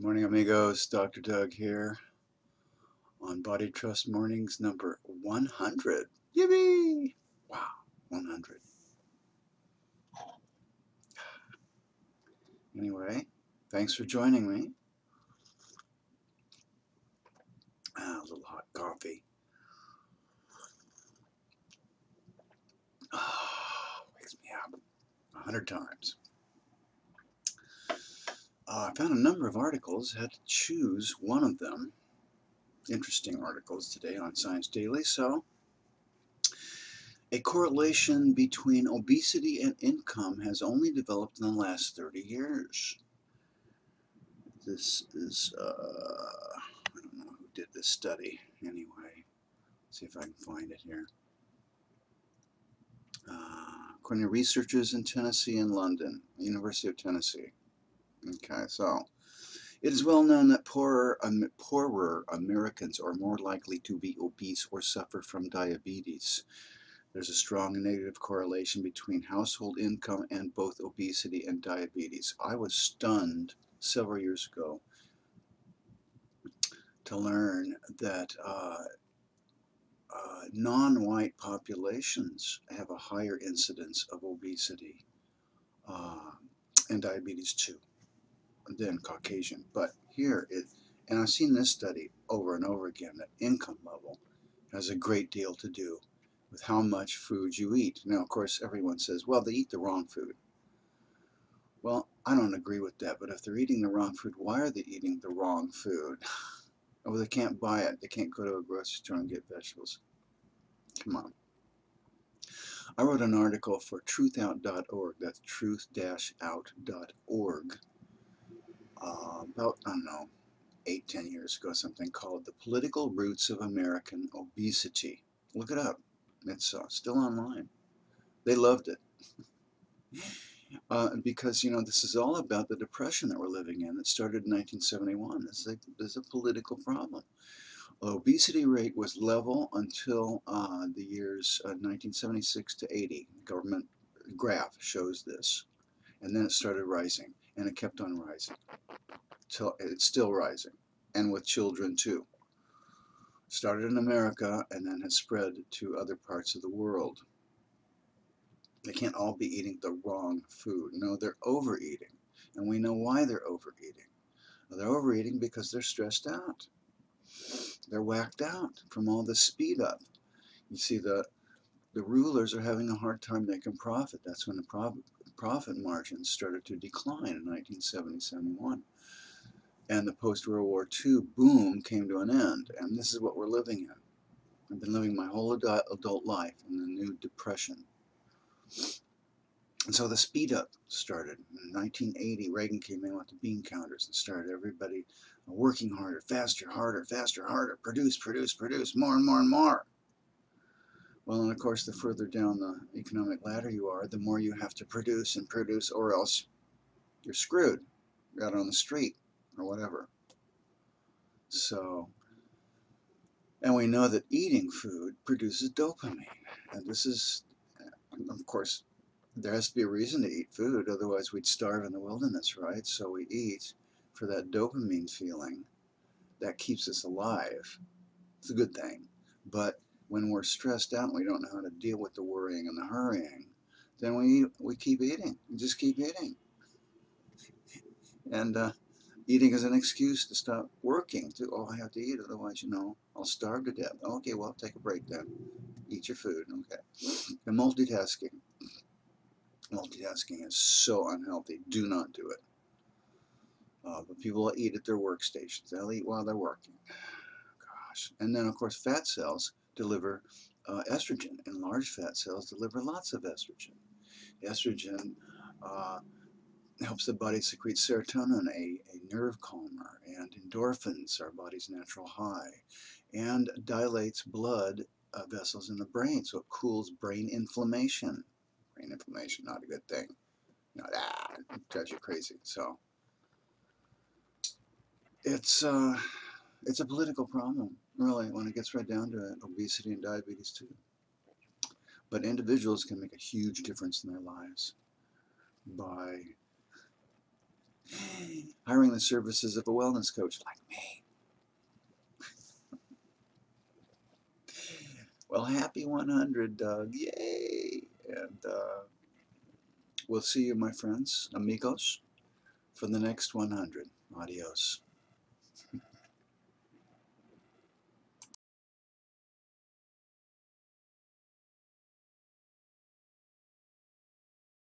Morning, amigos. Dr. Doug here on BodyTrust Mornings number 100. Yippee! Wow, 100. Anyway, thanks for joining me. A little hot coffee. Wakes me up 100 times. I found a number of articles, had to choose one of them. Interesting articles today on Science Daily. So, a correlation between obesity and income has only developed in the last 30 years. This is, I don't know who did this study anyway. Let's see if I can find it here. According to researchers in Tennessee and London, University of Tennessee. Okay, so it is well known that poorer Americans are more likely to be obese or suffer from diabetes. There's a strong negative correlation between household income and both obesity and diabetes. I was stunned several years ago to learn that non-white populations have a higher incidence of obesity and diabetes too than Caucasian. But here, and I've seen this study over and over again, that income level has a great deal to do with how much food you eat. Now, of course, everyone says, well, they eat the wrong food. Well, I don't agree with that, but if they're eating the wrong food, why are they eating the wrong food? Well, they can't buy it. They can't go to a grocery store and get vegetables. Come on. I wrote an article for truthout.org, that's truth-out.org, about, I don't know, 8-10 years ago, something called The Political Roots of American Obesity. Look it up. It's still online. They loved it. Because, you know, this is all about the depression that we're living in. It started in 1971. This is a political problem. Obesity rate was level until the years 1976 to 80. Government graph shows this. And then it started rising, and it kept on rising. Till it's still rising, and with children too. Started in America and then has spread to other parts of the world. They can't all be eating the wrong food. No, they're overeating. And we know why they're overeating. They're overeating because they're stressed out. They're whacked out from all the speed up. You see, the rulers are having a hard time making profit. That's when the profit margins started to decline in 1970-71. And the post-World War II boom came to an end. And this is what we're living in. I've been living my whole adult life in the new depression. And so the speed up started. In 1980, Reagan came in with the bean counters and started everybody working harder, faster, harder, faster, harder, produce, produce, produce, more and more and more. Well, and of course, the further down the economic ladder you are, the more you have to produce and produce, or else you're screwed. You're out on the street or whatever. So, and we know that eating food produces dopamine. And this is, of course, there has to be a reason to eat food, otherwise we'd starve in the wilderness, right? So we eat for that dopamine feeling that keeps us alive. It's a good thing. But when we're stressed out and we don't know how to deal with the worrying and the hurrying, then we keep eating. We just keep eating. And eating is an excuse to stop working. Oh, I have to eat, otherwise, you know, I'll starve to death. Okay, well, take a break then. Eat your food, okay. And multitasking. Multitasking is so unhealthy. Do not do it. But people eat at their workstations. They'll eat while they're working. Gosh. And then, of course, fat cells deliver estrogen, and large fat cells deliver lots of estrogen. Estrogen helps the body secrete serotonin, a nerve calmer, and endorphins, our body's natural high, and dilates blood vessels in the brain, so it cools brain inflammation. Brain inflammation, not a good thing. You know, it drives you crazy. So it's a political problem, really, when it gets right down to it. Obesity and diabetes too. But individuals can make a huge difference in their lives by hiring the services of a wellness coach like me. Well, happy 100, Doug. Yay! And we'll see you, my friends, amigos, for the next 100. Adios.